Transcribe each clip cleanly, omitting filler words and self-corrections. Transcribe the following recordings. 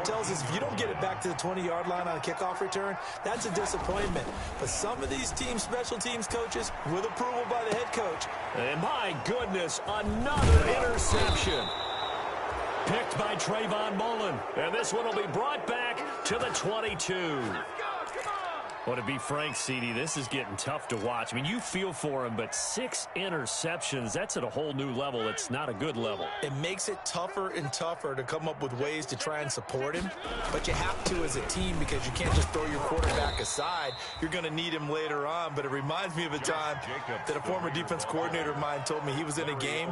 tells us if you don't get it back to the 20-yard line on a kickoff return, that's a disappointment. But some of these special teams coaches, with approval by the head coach. And my goodness, another interception. Picked by Trayvon Mullen. And this one will be brought back to the 22. Well, to be frank, CD, this is getting tough to watch. I mean, you feel for him, but 6 interceptions, that's at a whole new level. It's not a good level. It makes it tougher and tougher to come up with ways to try and support him. But you have to as a team because you can't just throw your quarterback aside. You're going to need him later on. But it reminds me of a time that a former defense coordinator of mine told me he was in a game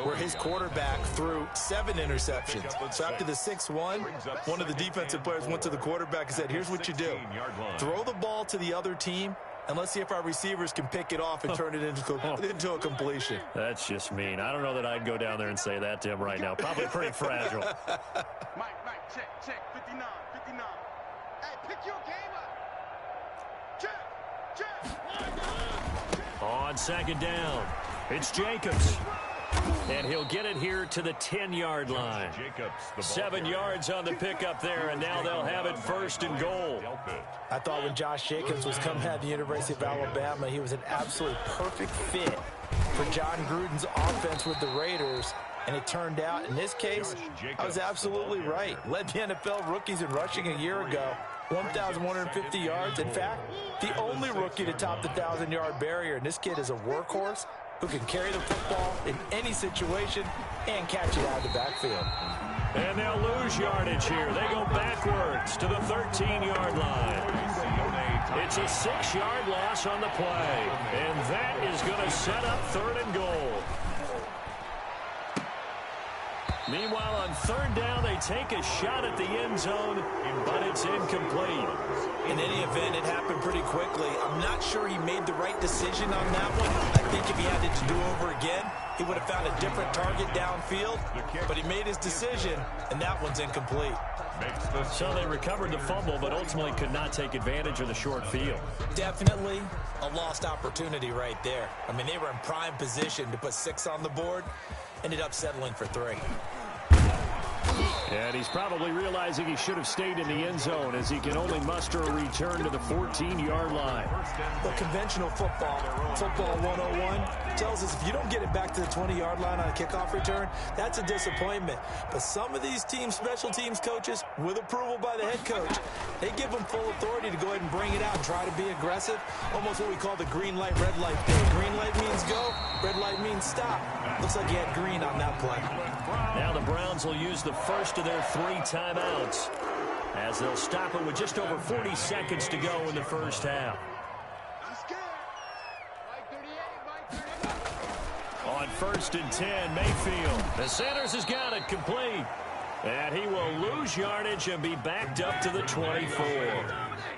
where his quarterback threw 7 interceptions. So after the 6th one of the defensive players went to the quarterback and said, here's what you do. Throw the ball to the other team, and let's see if our receivers can pick it off and turn it into a completion. That's just mean. I don't know that I'd go down there and say that to him right now. Probably pretty fragile. Mike, check, 59. Hey, pick your game up. Check. On second down, it's Jacobs. And he'll get it here to the 10-yard line. 7 yards on the pickup there, and now they'll have it 1st and goal. I thought when Josh Jacobs was coming out of the University of Alabama, he was an absolutely perfect fit for John Gruden's offense with the Raiders. And it turned out, in this case, I was absolutely right. Led the NFL rookies in rushing a year ago, 1,150 yards. In fact, the only rookie to top the 1,000-yard barrier. And this kid is a workhorse who can carry the football in any situation and catch it out of the backfield. And they'll lose yardage here. They go backwards to the 13-yard line. It's a 6-yard loss on the play. And that is going to set up 3rd and goal. Meanwhile, on 3rd down, they take a shot at the end zone, but it's incomplete. In any event, it happened pretty quickly. I'm not sure he made the right decision on that one. I think if he had it to do over again, he would have found a different target downfield, but he made his decision, and that one's incomplete. So they recovered the fumble, but ultimately could not take advantage of the short field. Definitely a lost opportunity right there. I mean, they were in prime position to put 6 on the board, ended up settling for 3. And he's probably realizing he should have stayed in the end zone as he can only muster a return to the 14-yard line. But conventional football 101, tells us if you don't get it back to the 20-yard line on a kickoff return, that's a disappointment. But some of these special teams coaches, with approval by the head coach, they give them full authority to go ahead and bring it out and try to be aggressive. Almost what we call the green light, red light thing. Green light means go, red light means stop. Looks like he had green on that play. Now the Browns will use the first of their 3 timeouts as they'll stop it with just over 40 seconds to go in the first half. On 1st and 10, Mayfield. The Sanders has got it complete. And he will lose yardage and be backed up to the 24.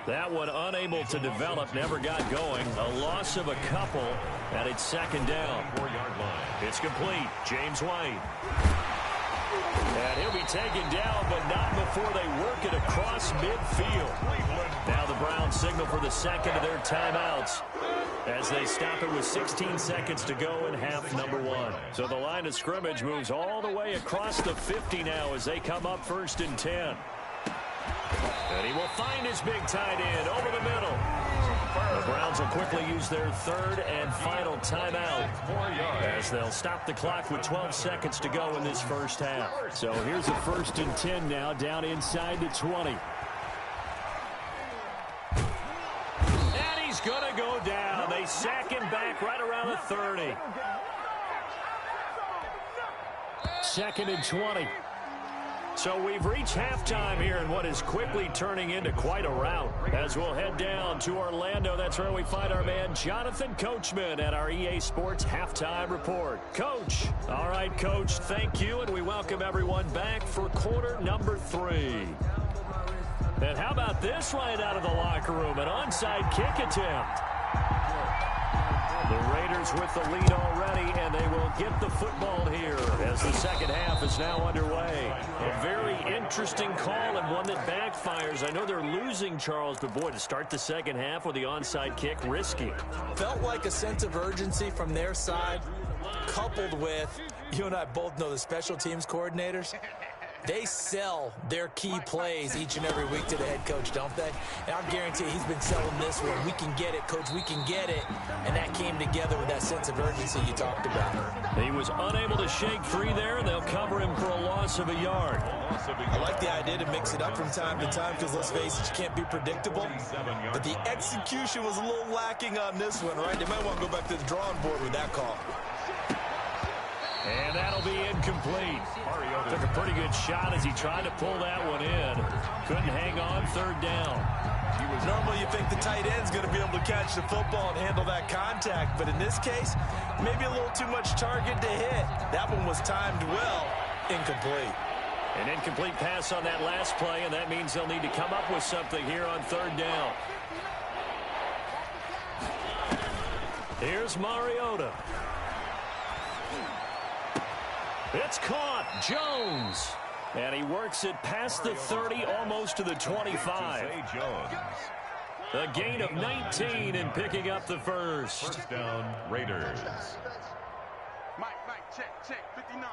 That one unable to develop, never got going. A loss of a couple, and it's 2nd down. 4-yard line. It's complete. James White. And he'll be taken down, but not before they work it across midfield. Now the Browns signal for the 2nd of their timeouts as they stop it with 16 seconds to go in half number 1. So the line of scrimmage moves all the way across the 50 now as they come up 1st and 10. And he will find his big tight end over the middle. The Browns will quickly use their 3rd and final timeout as they'll stop the clock with 12 seconds to go in this first half. So here's a 1st and 10 now down inside the 20. And he's going to go down. They sack him back right around the 30. 2nd and 20. So we've reached halftime here in what is quickly turning into quite a rout. As we'll head down to Orlando, that's where we find our man Jonathan Coachman at our EA Sports Halftime Report. Coach. All right, Coach, thank you, and we welcome everyone back for quarter number 3. And how about this right out of the locker room, an onside kick attempt. The Raiders with the lead already, and they will get the football here as the second half is now underway. A very interesting call and one that backfires. I know they're losing, Charles, but boy, to start the second half with the onside kick, risky. Felt like a sense of urgency from their side, coupled with, you and I both know the special teams coordinators. They sell their key plays each and every week to the head coach, don't they? And I'll guarantee he's been selling this one. We can get it, coach, we can get it. And that came together with that sense of urgency you talked about. He was unable to shake free there, and they'll cover him for a loss of a yard. I like the idea to mix it up from time to time because, let's face it, you can't be predictable. But the execution was a little lacking on this one, right? They might want to go back to the drawing board with that call. And that'll be incomplete. Took a pretty good shot as he tried to pull that one in. Couldn't hang on, third down. Normally you think the tight end's going to be able to catch the football and handle that contact, but in this case, maybe a little too much target to hit. That one was timed well. Incomplete. An incomplete pass on that last play, and that means they'll need to come up with something here on third down. Here's Mariota. It's caught. Jones. And he works it past the 30, almost to the 25. A gain of 19 and picking up the first. First down, Raiders. Mike, check. 59.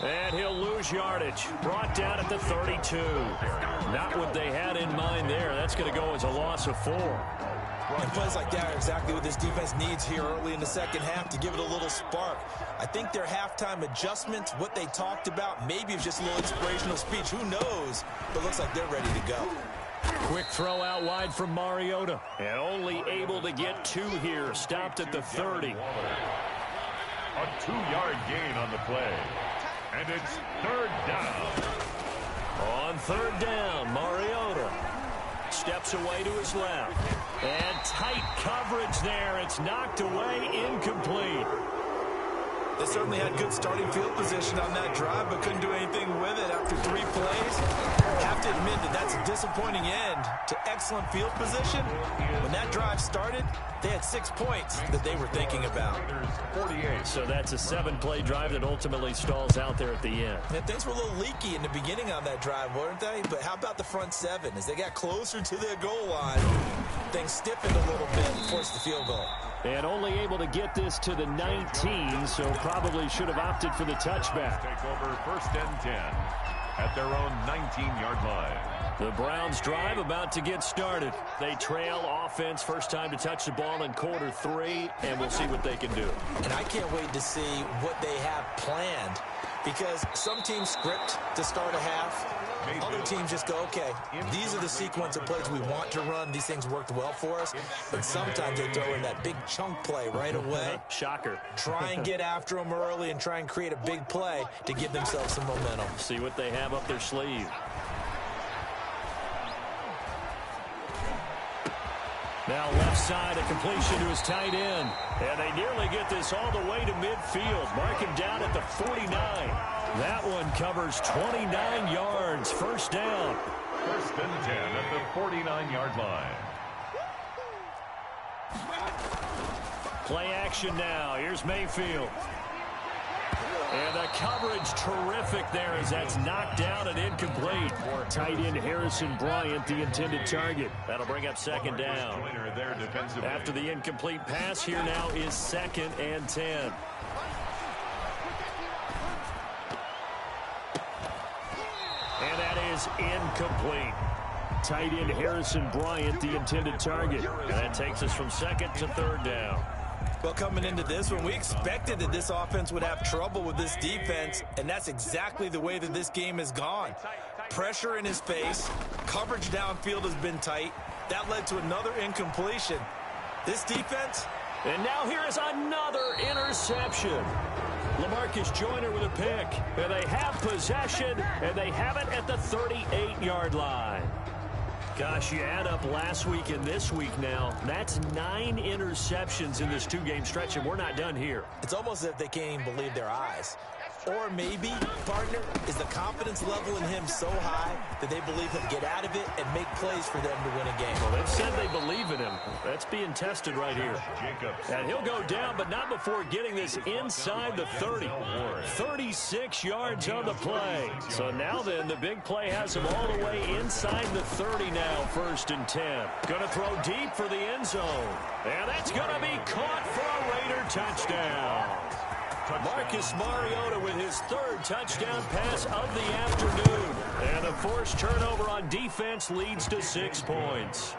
And he'll lose yardage. Brought down at the 32. Not what they had in mind there. That's going to go as a loss of 4. And plays like that are exactly what this defense needs here early in the second half to give it a little spark. I think their halftime adjustments, what they talked about, maybe it's just a little inspirational speech. Who knows? But looks like they're ready to go. Quick throw out wide from Mariota. And only able to get 2 here. Stopped at the 30. A 2-yard gain on the play. And it's third down. On third down, Mariota steps away to his left. And tight coverage there. It's knocked away, incomplete. They certainly had good starting field position on that drive, but couldn't do anything with it after 3 plays. Have to admit that that's a disappointing end to excellent field position. When that drive started, they had 6 points that they were thinking about. 48. So that's a 7-play drive that ultimately stalls out there at the end. And things were a little leaky in the beginning on that drive, weren't they? But how about the front 7? As they got closer to their goal line, things stiffened a little bit and forced the field goal. And only able to get this to the 19, so probably should have opted for the touchback. Take over first and 10 at their own 19-yard line. The Browns drive about to get started. They trail offense, first time to touch the ball in quarter 3, and we'll see what they can do. And I can't wait to see what they have planned, because some teams script to start a half. Other teams just go, okay, these are the sequence of plays we want to run. These things worked well for us. But sometimes they throw in that big chunk play right away. Shocker. Try and get after them early and try and create a big play to give themselves some momentum. See what they have up their sleeve. Now left side, a completion to his tight end. And they nearly get this all the way to midfield. Mark him down at the 49. That one covers 29 yards. First down. First and 10 at the 49-yard line. Play action now. Here's Mayfield. And the coverage terrific there as that's knocked down and incomplete. Tight end Harrison Bryant, the intended target. That'll bring up second down. After the incomplete pass, here now is second and 10. And that is incomplete. Tight end Harrison Bryant, the intended target. And that takes us from second to third down. Well, coming into this one, we expected that this offense would have trouble with this defense, and that's exactly the way that this game has gone. Pressure in his face, coverage downfield has been tight. That led to another incompletion. This defense... And now here is another interception. LaMarcus Joyner with a pick. And they have possession, and they have it at the 38-yard line. Gosh, you add up last week and this week now, that's 9 interceptions in this 2-game stretch, and we're not done here. It's almost as if they can't even believe their eyes. Or maybe, partner, is the confidence level in him so high that they believe he'll get out of it and make plays for them to win a game. Well, they've said they believe in him. That's being tested right here. And he'll go down, but not before getting this inside the 30. 36 yards on the play. So now then, the big play has him all the way inside the 30 now, first and 10. Going to throw deep for the end zone. And that's going to be caught for a Raider touchdown. Marcus Mariota with his third touchdown pass of the afternoon. And the forced turnover on defense leads to 6 points.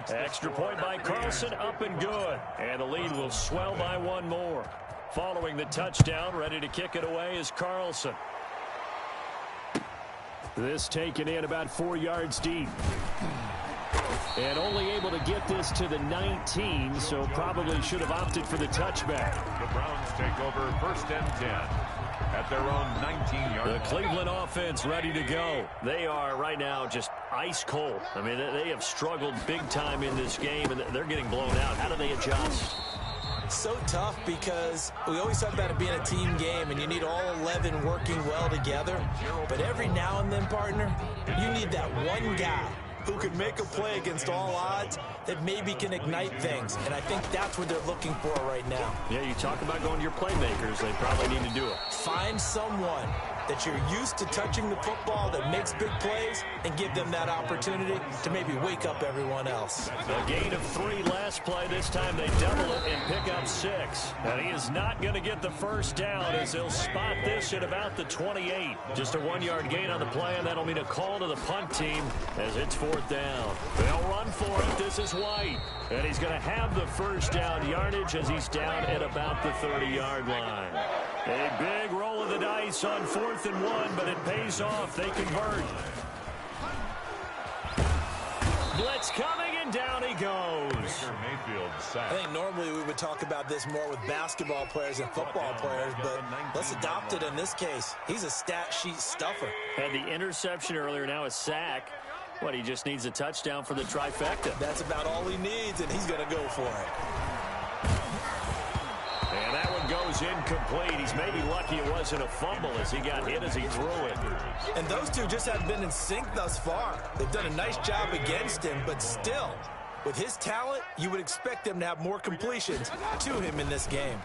Extra point by Carlson, up and good. And the lead will swell by one more. Following the touchdown, ready to kick it away is Carlson. This taken in about 4 yards deep. And only able to get this to the 19, so probably should have opted for the touchback. The Browns take over 1st and 10 at their own 19-yard line. The Cleveland offense ready to go. They are right now just ice cold. I mean, they have struggled big time in this game, and they're getting blown out. How do they adjust? So tough because we always talk about it being a team game and you need all 11 working well together. But every now and then, partner, you need that one guy who can make a play against all odds that maybe can ignite things. And I think that's what they're looking for right now. Yeah, you talk about going to your playmakers. They probably need to do it. Find someone that you're used to touching the football that makes big plays and give them that opportunity to maybe wake up everyone else. A gain of 3 last play. This time they double it and pick up 6. And he is not going to get the first down as they'll spot this at about the 28. Just a 1-yard gain on the play, and that'll mean a call to the punt team as it's 4th down. They'll run for it. This is White. And he's going to have the first down yardage as he's down at about the 30-yard line. A big roll of the dice on 4th and 1, but it pays off. They convert. Blitz coming, and down he goes. I think normally we would talk about this more with basketball players and football players, but let's adopt it in this case. He's a stat sheet stuffer. Had the interception earlier, now a sack. What, he just needs a touchdown for the trifecta. That's about all he needs, and he's going to go for it. And that one goes incomplete. He's maybe lucky it wasn't a fumble as he got hit as he threw it. And those two just haven't been in sync thus far. They've done a nice job against him, but still, with his talent, you would expect them to have more completions to him in this game.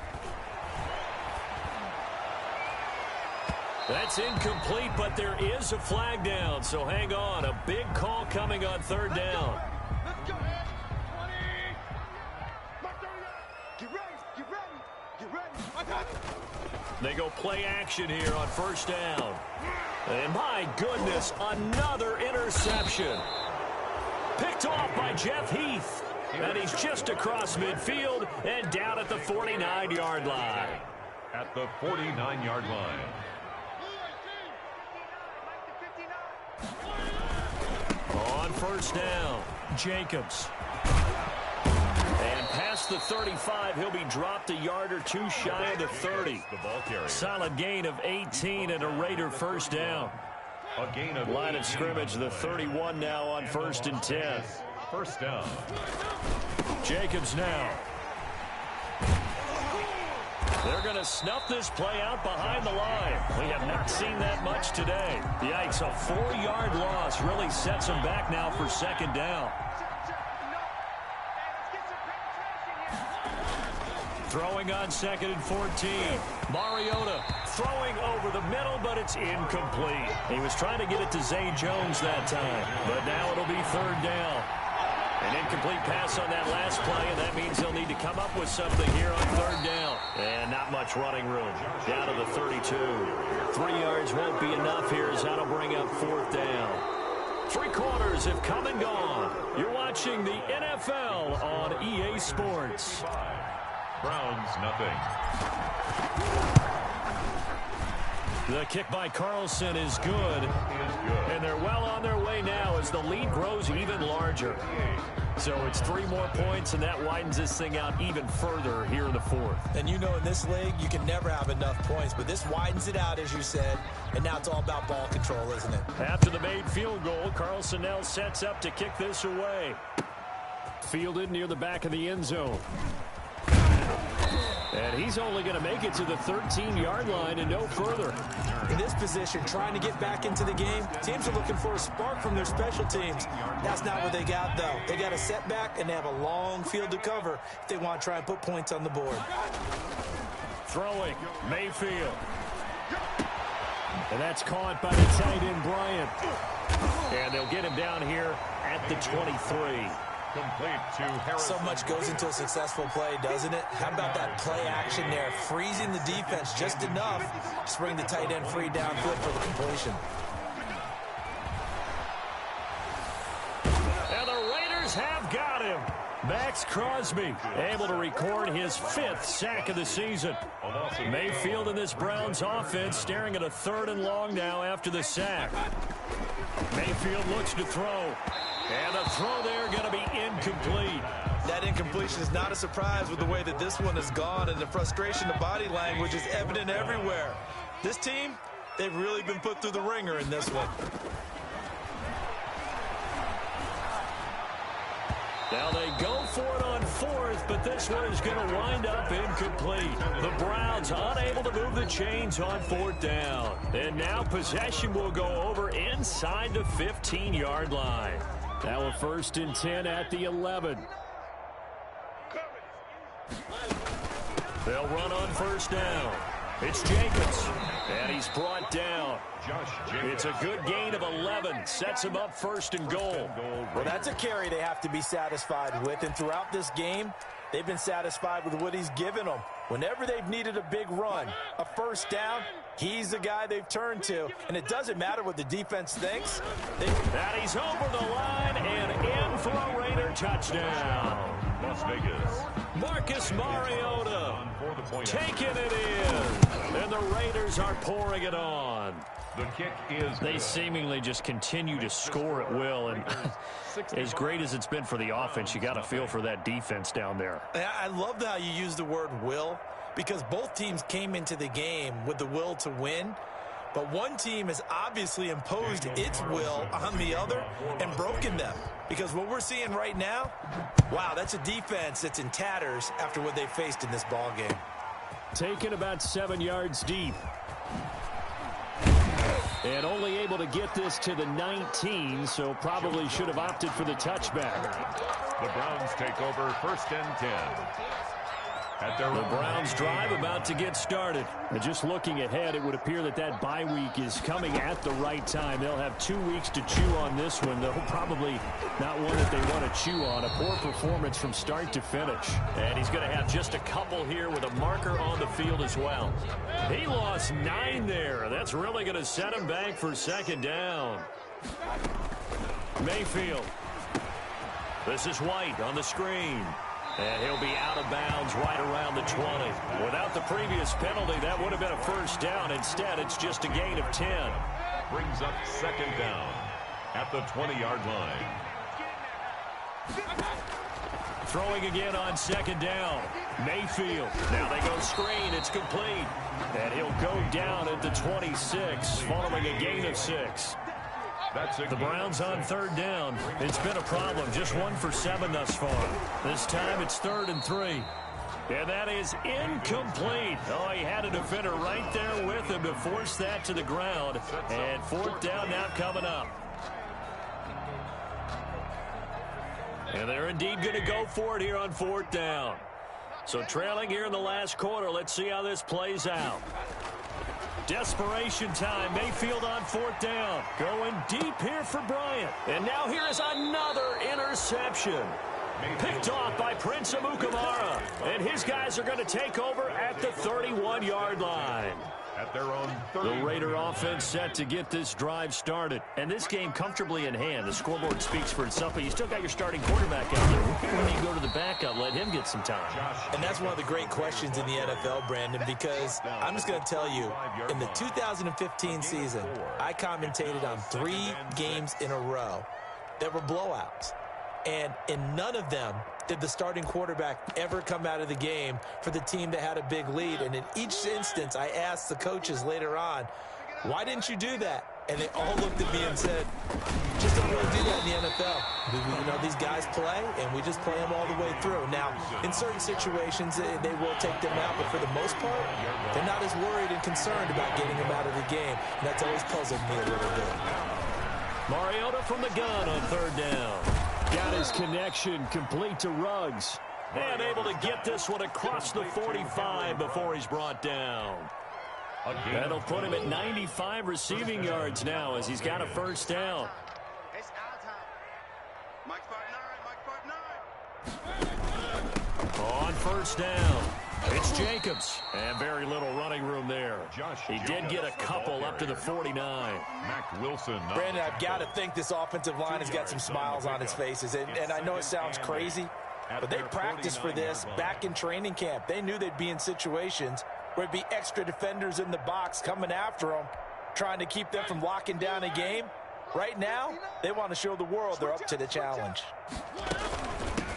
That's incomplete, but there is a flag down, so hang on. A big call coming on 3rd down. They go play action here on 1st down. And my goodness, another interception. Picked off by Jeff Heath. And he's just across midfield and down at the 49-yard line. At the 49-yard line. On 1st down, Jacobs. And past the 35, he'll be dropped a yard or 2 shy of the 30. Solid gain of 18 and a Raider 1st down. A gain of line of scrimmage, the 31 now on 1st and 10. 1st down. Jacobs now. They're going to snuff this play out behind the line. We have not seen that much today. Yikes, a 4-yard loss really sets them back now for 2nd down. Throwing on 2nd and 14. Mariota throwing over the middle, but it's incomplete. He was trying to get it to Zay Jones that time, but now it'll be 3rd down. An incomplete pass on that last play, and that means they'll need to come up with something here on 3rd down. And not much running room. Down to the 32. 3 yards won't be enough here as that'll bring up 4th down. 3 quarters have come and gone. You're watching the NFL on EA Sports. Browns, nothing. The kick by Carlson is good. And they're well on their way now as the lead grows even larger. So it's 3 more points, and that widens this thing out even further here in the 4th. And you know in this league, you can never have enough points, but this widens it out, as you said, and now it's all about ball control, isn't it? After the made field goal, Carlson now sets up to kick this away. Fielded near the back of the end zone. And he's only going to make it to the 13-yard line and no further. In this position, trying to get back into the game, teams are looking for a spark from their special teams. That's not what they got, though. They got a setback, and they have a long field to cover if they want to try and put points on the board. Throwing, Mayfield. And that's caught by the tight end, Bryant. And they'll get him down here at the 23. Complete to Harrison. So much goes into a successful play, doesn't it? How about that play action there? Freezing the defense just enough to bring the tight end free downfield for the completion. And the Raiders have got him. Max Crosby able to record his 5th sack of the season. Mayfield in this Browns offense staring at a 3rd and long now after the sack. Mayfield looks to throw. And the throw there going to be incomplete. That incompletion is not a surprise with the way that this one has gone, and the frustration, the body language is evident everywhere. This team, they've really been put through the ringer in this one. Now they go for it on 4th, but this one is going to wind up incomplete. The Browns unable to move the chains on 4th down. And now possession will go over inside the 15-yard line. Now a 1st and 10 at the 11. They'll run on 1st down. It's Jacobs, and he's brought down. It's a good gain of 11. Sets him up 1st and goal. Well, that's a carry they have to be satisfied with, and throughout this game, they've been satisfied with what he's given them. Whenever they've needed a big run, a 1st down, he's the guy they've turned to, and it doesn't matter what the defense thinks. And he's over the line and in for a Raider touchdown. Las Vegas. Marcus Mariota taking it in, and the Raiders are pouring it on. The kick is They seemingly just continue to score at will, and as great as it's been for the offense, you got to feel for that defense down there. I love how you use the word will, because both teams came into the game with the will to win, but one team has obviously imposed its will on the other and broken them. Because what we're seeing right now, wow, that's a defense that's in tatters after what they faced in this ball game. Taken about 7 yards deep. And only able to get this to the 19, so probably should have opted for the touchback. The Browns take over 1st and 10. The Browns drive about to get started. And just looking ahead, it would appear that that bye week is coming at the right time. They'll have 2 weeks to chew on this one, though probably not one that they want to chew on. A poor performance from start to finish. And he's going to have just a couple here with a marker on the field as well. He lost 9 there. That's really going to set him back for 2nd down. Mayfield. This is White on the screen. And he'll be out of bounds right around the 20. Without the previous penalty, that would have been a 1st down. Instead, it's just a gain of 10. Brings up 2nd down at the 20-yard line. Throwing again on 2nd down. Mayfield. Now they go screen. It's complete. And he'll go down at the 26, following a gain of 6. The Browns on 3rd down. It's been a problem. Just 1 for 7 thus far. This time it's 3rd and 3. And that is incomplete. Oh, he had a defender right there with him to force that to the ground. And 4th down now coming up. And they're indeed going to go for it here on 4th down. So trailing here in the last quarter. Let's see how this plays out. Desperation time. Mayfield on 4th down. Going deep here for Bryant. And now here is another interception. Picked off by Prince Amukamara. And his guys are going to take over at the 31-yard line. At their own 30. The Raider offense set to get this drive started. And this game comfortably in hand. The scoreboard speaks for itself, but you still got your starting quarterback out there. When you go to the backup, let him get some time. And that's one of the great questions in the NFL, Brandon, because I'm just going to tell you, in the 2015 season, I commentated on 3 games in a row that were blowouts. And in none of them did the starting quarterback ever come out of the game for the team that had a big lead. And in each instance, I asked the coaches later on, why didn't you do that? And they all looked at me and said, just don't really do that in the NFL. You know, these guys play, and we just play them all the way through. Now, in certain situations, they will take them out, but for the most part, they're not as worried and concerned about getting them out of the game. And that's always puzzled me a little bit. Mariota from the gun on 3rd down. Got his connection complete to Ruggs. And able to get this one across the 45 before he's brought down. That'll put him at 95 receiving yards now as he's got a 1st down. It's our time. Mike 5'9", Mike 5'9". On first down, it's Jacobs. And very little running room there. He did get a couple up to the 49. Mac Wilson. Brandon, I've got to think this offensive line has got some smiles on its faces. And I know it sounds crazy, but they practiced for this back in training camp. They knew they'd be in situations where it'd be extra defenders in the box coming after them, trying to keep them from locking down a game. Right now, they want to show the world they're up to the challenge.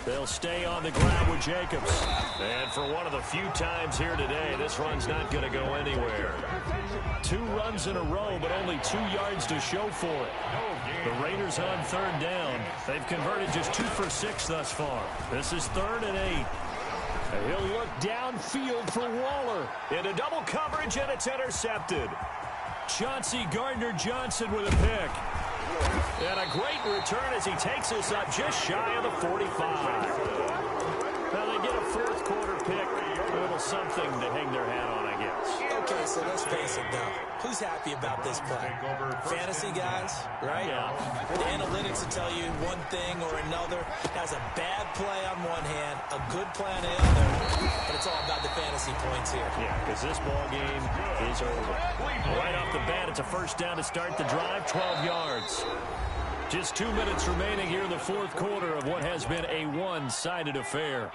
They'll stay on the ground with Jacobs. And for one of the few times here today, this run's not going to go anywhere. 2 runs in a row, but only 2 yards to show for it. The Raiders on third down. They've converted just 2 for 6 thus far. This is 3rd and 8. And he'll look downfield for Waller. Into double coverage, and it's intercepted. Chauncey Gardner-Johnson with a pick. And a great return as he takes us up just shy of the 45. Now they get a 4th quarter pick. A little something to hang their hat on, I guess. Okay, so let's face it, though. Who's happy about this play? Fantasy guys, right? Yeah. The analytics will tell you one thing or another. Has a bad play on one hand, a good play on the other, but it's all about the fantasy points here. Yeah, because this ball game is over. Right off the bat, it's a first down to start the drive, 12 yards. Just 2 minutes remaining here in the 4th quarter of what has been a one-sided affair.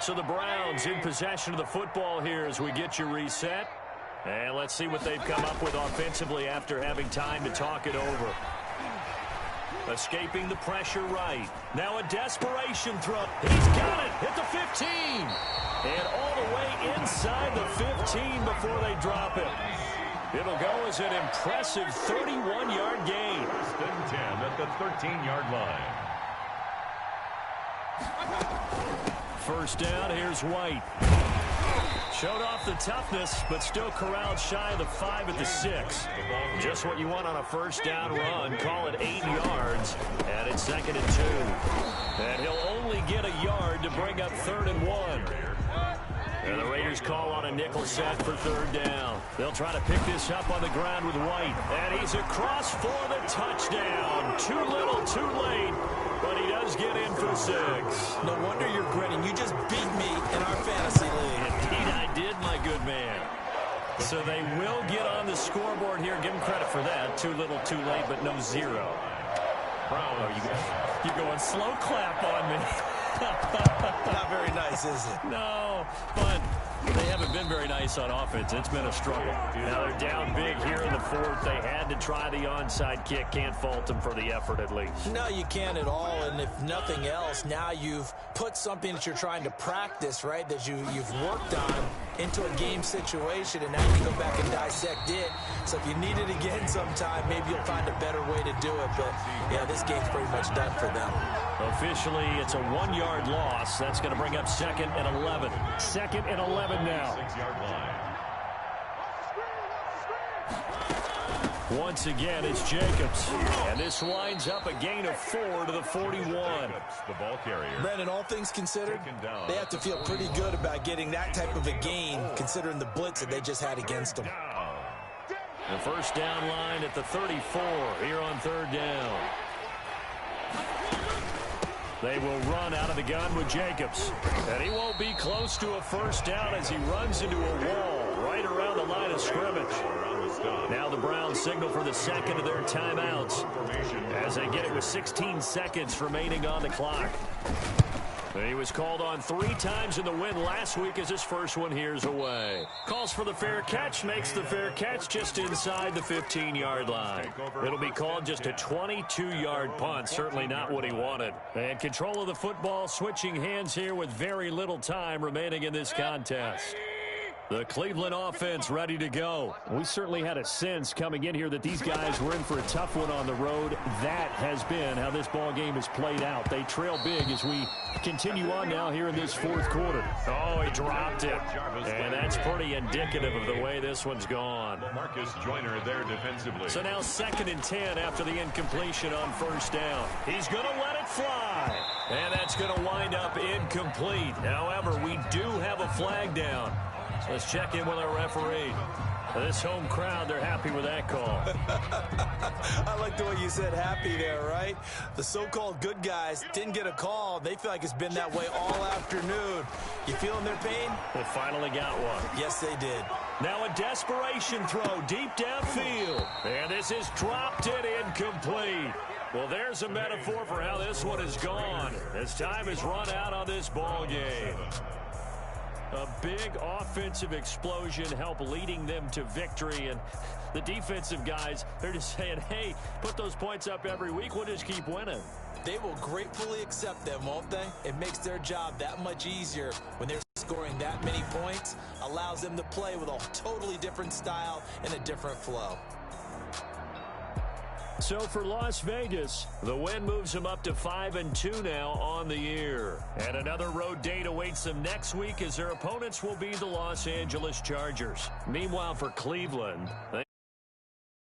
So the Browns in possession of the football here as we get you reset. And let's see what they've come up with offensively after having time to talk it over. Escaping the pressure right. Now a desperation throw. He's got it at the 15. And all the way inside the 15 before they drop it. It'll go as an impressive 31-yard gain. 10 at the 13-yard line. First down, here's White. Showed off the toughness, but still corralled shy of the 5 at the 6. Just what you want on a first down run. Call it 8 yards, and it's 2nd and 2. And he'll only get a yard to bring up 3rd and 1. And the Raiders call on a nickel set for 3rd down. They'll try to pick this up on the ground with White. And he's across for the touchdown. Too little, too late. But he does get in for 6. No wonder you're grinning. You just beat me in our fantasy league. Indeed I did, my good man. So they will get on the scoreboard here. Give them credit for that. Too little, too late, but no 0. Oh, you're going slow clap on me. Not very nice, is it? No, but they haven't been very nice on offense. It's been a struggle. Now they're down big here in the 4th. They had to try the onside kick. Can't fault them for the effort at least. No, you can't at all. And if nothing else, now you've put something that you're trying to practice, right, that you've worked on into a game situation, and now you go back and dissect it. So if you need it again sometime, maybe you'll find a better way to do it. But, yeah, this game's pretty much done for them. Officially, it's a 1-yard loss. That's going to bring up 2nd and 11. 2nd and 11 now. 6-yard line. Once again, it's Jacobs. And this winds up a gain of 4 to the 41. The ball carrier. Brandon, all things considered, they have to feel pretty good about getting that type of a gain, considering the blitz that they just had against them. The first down line at the 34 here on 3rd down. They will run out of the gun with Jacobs. And he won't be close to a first down as he runs into a wall right around the line of scrimmage. Now the Browns signal for the 2nd of their timeouts as they get it with 16 seconds remaining on the clock. He was called on 3 times in the win last week as his first one here's away. Calls for the fair catch, makes the fair catch just inside the 15-yard line. It'll be called just a 22-yard punt, certainly not what he wanted. And control of the football switching hands here with very little time remaining in this contest. The Cleveland offense ready to go. We certainly had a sense coming in here that these guys were in for a tough one on the road. That has been how this ball game has played out. They trail big as we continue on now here in this 4th quarter. Oh, he dropped it. And that's pretty indicative of the way this one's gone. Marcus Joyner there defensively. So now 2nd and 10 after the incompletion on first down. He's going to let it fly. And that's going to wind up incomplete. However, we do have a flag down. Let's check in with our referee. This home crowd, they're happy with that call. I like the way you said happy there, right? The so-called good guys didn't get a call. They feel like it's been that way all afternoon. You feeling their pain? They finally got one. Yes, they did. Now a desperation throw deep downfield. And this is dropped it incomplete. Well, there's a metaphor for how this one is gone. As time has run out on this ball game. A big offensive explosion helped leading them to victory. And the defensive guys, they're just saying, hey, put those points up every week. We'll just keep winning. They will gratefully accept them, won't they? It makes their job that much easier when they're scoring that many points. Allows them to play with a totally different style and a different flow. So for Las Vegas, the win moves them up to 5-2 now on the year. And another road date awaits them next week as their opponents will be the Los Angeles Chargers. Meanwhile, for Cleveland,